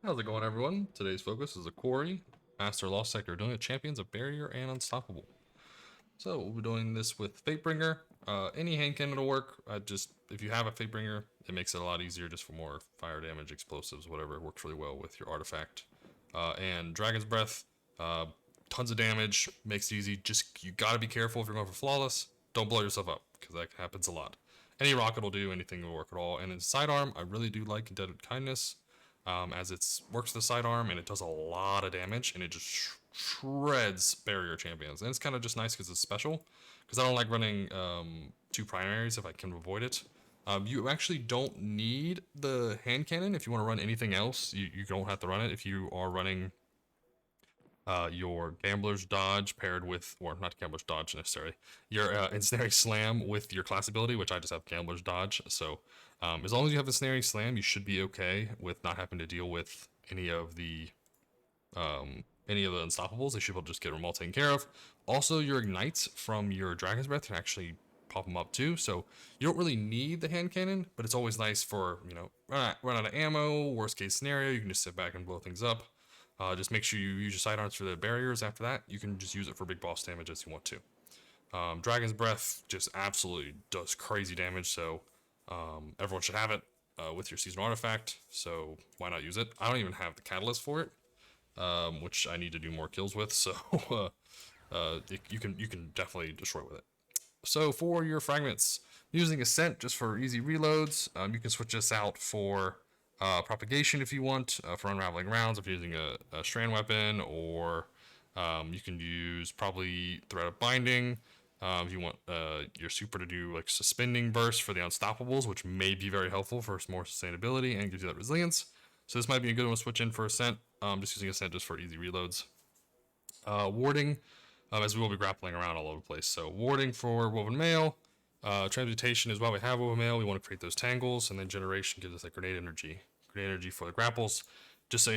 How's it going, everyone? Today's focus is a Quarry, Master Lost Sector, doing the Champions of Barrier and Unstoppable. So we'll be doing this with Fatebringer. Any hand cannon will work. If you have a Fatebringer, it makes it a lot easier just for more fire damage, explosives, whatever. It works really well with your artifact. And Dragon's Breath, uh, tons of damage, makes it easy. Just you gotta be careful if you're going for flawless. Don't blow yourself up because that happens a lot. Any rocket will do, anything will work at all. And then sidearm, I really do like Indebted Kindness, as it works the sidearm and it does a lot of damage and it just shreds barrier champions. And it's kind of just nice because it's special. Because I don't like running two primaries if I can avoid it. You actually don't need the hand cannon if you want to run anything else. You don't have to run it if you are running your Gambler's Dodge paired with, or not Gambler's Dodge necessarily, your Ensnaring Slam with your class ability, which I just have Gambler's Dodge. So as long as you have the Snaring Slam, you should be okay with not having to deal with any of the Unstoppables. They should be able to just get them all taken care of. Also, your Ignites from your Dragon's Breath can actually pop them up too. So you don't really need the hand cannon, but it's always nice for, run out of ammo, worst case scenario, you can just sit back and blow things up. Just make sure you use your sidearms for the barriers. After that, you can just use it for big boss damage as you want to. Dragon's Breath just absolutely does crazy damage, so everyone should have it with your seasonal artifact, so why not use it? I don't even have the catalyst for it, which I need to do more kills with, so you can definitely destroy with it. So for your fragments, using Ascent just for easy reloads, you can switch this out for propagation if you want, for unraveling rounds if you're using a Strand weapon, or you can use probably Thread of Binding if you want your super to do like Suspending Burst for the Unstoppables, which may be very helpful for more sustainability and gives you that resilience. So this might be a good one to switch in for Ascent, just using Ascent just for easy reloads. Warding, as we will be grappling around all over the place. So warding for Woven Mail. Transmutation is why we have Woven Mail. We want to create those tangles, and then generation gives us that grenade energy. Grenade energy for the grapples. Just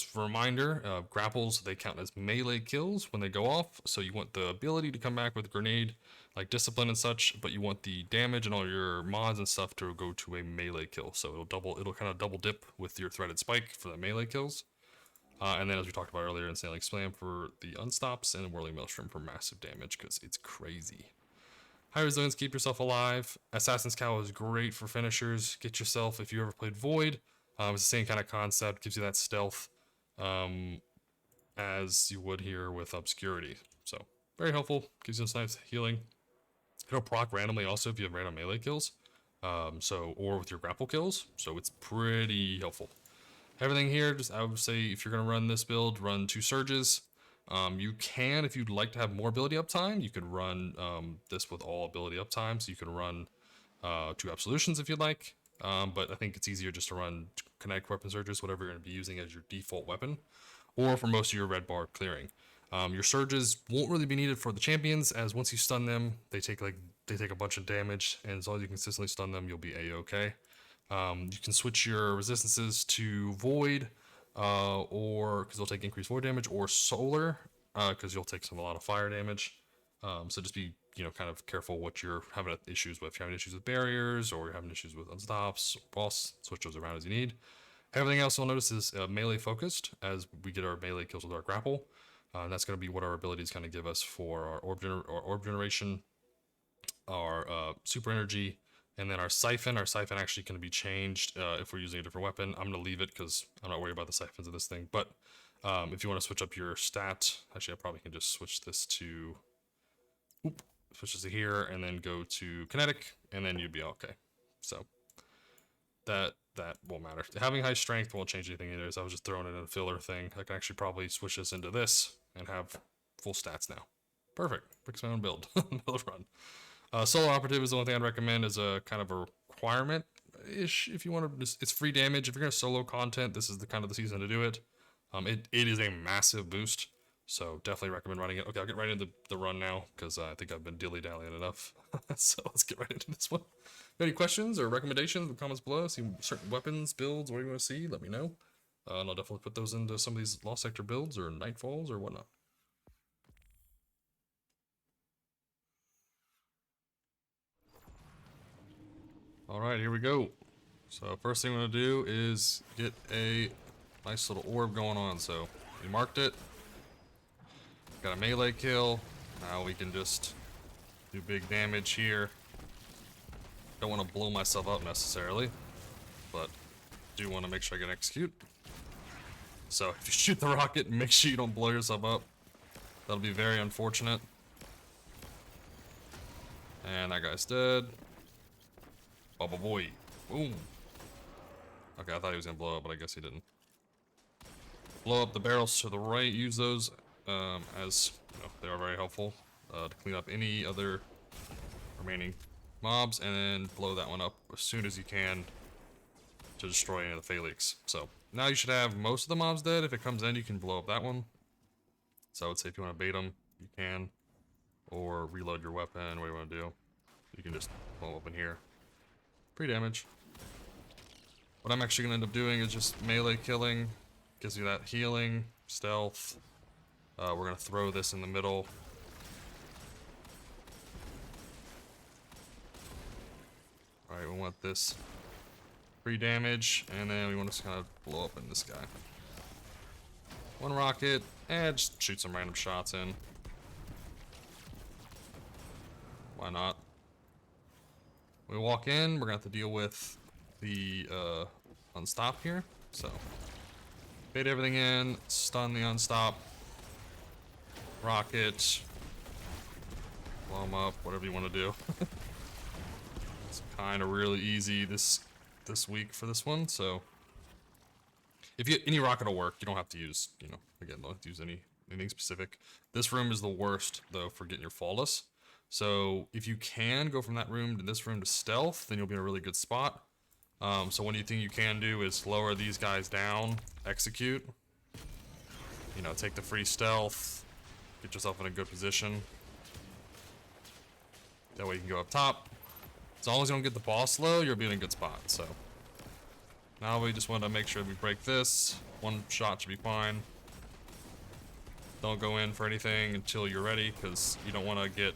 for a reminder, grapples, they count as melee kills when they go off. So you want the ability to come back with grenade, like discipline and such, but you want the damage and all your mods and stuff to go to a melee kill. So it'll kind of double dip with your threaded spike for the melee kills. And then, as we talked about earlier, Insanely Slam for the unstops, and Whirling Maelstrom for massive damage because it's crazy. High resilience, keep yourself alive. Assassin's Cowl is great for finishers. Get yourself, if you ever played Void, it's the same kind of concept. Gives you that stealth as you would here with Obscurity. So very helpful. Gives you some nice healing. It'll proc randomly also if you have random melee kills. Or with your grapple kills. So it's pretty helpful. Everything here, I would say if you're going to run this build, run 2 Surges. You can, if you'd like to have more ability uptime, you could run this with all ability uptime. So you can run 2 Absolutions if you'd like. But I think it's easier just to run Kinetic Weapon Surges, whatever you're going to be using as your default weapon. Or for most of your red bar clearing. Your Surges won't really be needed for the champions, as once you stun them, they take a bunch of damage, and as long as you consistently stun them, you'll be A-okay. You can switch your resistances to Void, or because they'll take increased Void damage, or Solar, because you'll take a lot of fire damage. So just be kind of careful what you're having issues with. If you're having issues with barriers, or you're having issues with unstops, boss, switch those around as you need. Everything else you'll notice is melee focused as we get our melee kills with our grapple. That's going to be what our abilities kind of give us for our orb generation, our super energy, and then our siphon. Our siphon actually can be changed if we're using a different weapon. I'm going to leave it because I'm not worried about the siphons of this thing. But if you want to switch up your stat, actually I probably can just switch this to here and then go to kinetic, and then you'd be okay. So that won't matter. Having high strength won't change anything either. So I was just throwing it in a filler thing. I can actually probably switch this into this and have full stats now. Perfect. Fix my own build. Build run. Solo Operative is the only thing I'd recommend as a kind of a requirement-ish. If you want to, it's free damage. If you're going to solo content, this is the kind of the season to do it. It is a massive boost, so definitely recommend running it. Okay, I'll get right into the run now, because I think I've been dilly-dallying enough. So let's get right into this one. Any questions or recommendations in the comments below? See certain weapons, builds, what you want to see, let me know. And I'll definitely put those into some of these Lost Sector builds or Nightfalls or whatnot. Alright, here we go. So first thing I'm going to do is get a Nice little orb going on, so we marked it. Got a melee kill. Now we can just do big damage here. Don't want to blow myself up necessarily, but do want to make sure I can execute. So if you shoot the rocket, make sure you don't blow yourself up. That'll be very unfortunate. And that guy's dead. Bubba boy. Boom. Okay, I thought he was gonna blow up, but I guess he didn't. Blow up the barrels to the right. Use those as you know, they are very helpful to clean up any other remaining mobs, and then blow that one up as soon as you can to destroy any of the Phalanx. So now you should have most of the mobs dead. If it comes in, you can blow up that one. So I would say if you want to bait them, you can, or reload your weapon, what you want to do. You can just blow them up in here. Free damage. What I'm actually going to end up doing is just melee killing. Gives you that healing, stealth. We're going to throw this in the middle. Alright, we want this free damage, and then we want to kind of blow up in this guy. One rocket, and just shoot some random shots in. Why not? When we walk in, we're going to have to deal with the unstop here. So, bait everything in, stun the unstop, rocket, blow them up, whatever you want to do. It's kind of really easy this week for this one, so if you any rocket will work. You don't have to use, you know, again, don't have to use anything specific. This room is the worst though for getting your flawless. So if you can go from that room to this room to stealth, then you'll be in a really good spot. So one thing you can do is lower these guys down, execute. You know, take the free stealth, get yourself in a good position. That way you can go up top. As long as you don't get the boss low, you'll be in a good spot. So now we just want to make sure we break this. One shot should be fine. Don't go in for anything until you're ready, because you don't want to get,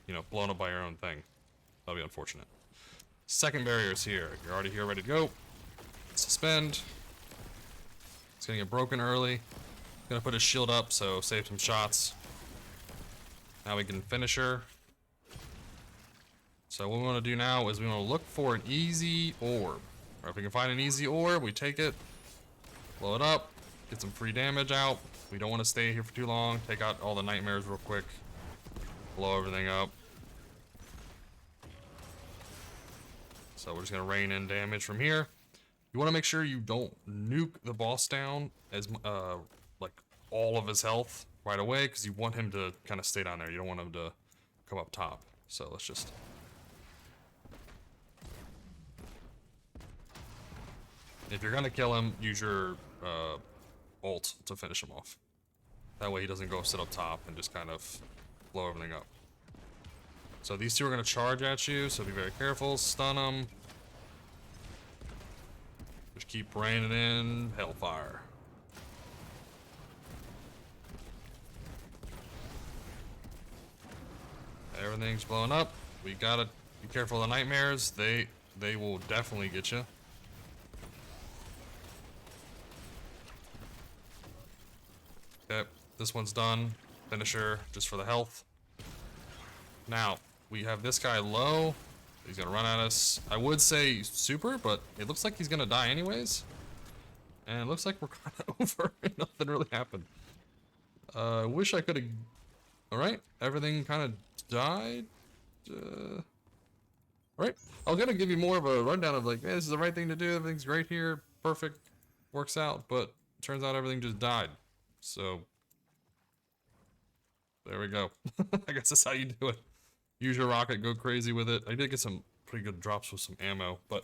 you know, blown up by your own thing. That'll be unfortunate. Second barrier is here. You're already here, ready to go. Suspend. It's gonna get broken early. Gonna put his shield up, so save some shots. Now we can finish her. So what we want to do now is we want to look for an easy orb. Or if we can find an easy orb, we take it, blow it up, get some free damage out. We don't want to stay here for too long. Take out all the nightmares real quick. Blow everything up. So we're just going to rain in damage from here. You want to make sure you don't nuke the boss down as like all of his health right away, because you want him to kind of stay down there. You don't want him to come up top. So let's just... If you're gonna kill him, use your ult to finish him off. That way he doesn't go sit up top and just kind of blow everything up. So these two are gonna charge at you, so be very careful. Stun them. Just keep raining in hellfire. Everything's blowing up. We gotta be careful of the nightmares. They will definitely get you. Okay, this one's done. Finisher, just for the health. Now, we have this guy low. He's gonna run at us. I would say super, but it looks like he's gonna die anyways. And it looks like we're kind of over. Nothing really happened. I wish I could have... Alright, everything kind of died. Alright, I was gonna give you more of a rundown of like, hey, this is the right thing to do. Everything's great here. Perfect. Works out. But turns out everything just died. So, there we go. I guess that's how you do it. Use your rocket, go crazy with it. I did get some pretty good drops with some ammo, but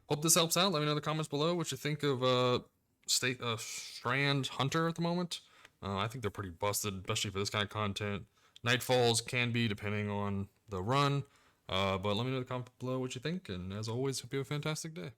hope this helps out. Let me know in the comments below what you think of Strand Hunter at the moment. I think they're pretty busted, especially for this kind of content. Nightfalls can be, depending on the run. But let me know in the comments below what you think, and as always, hope you have a fantastic day.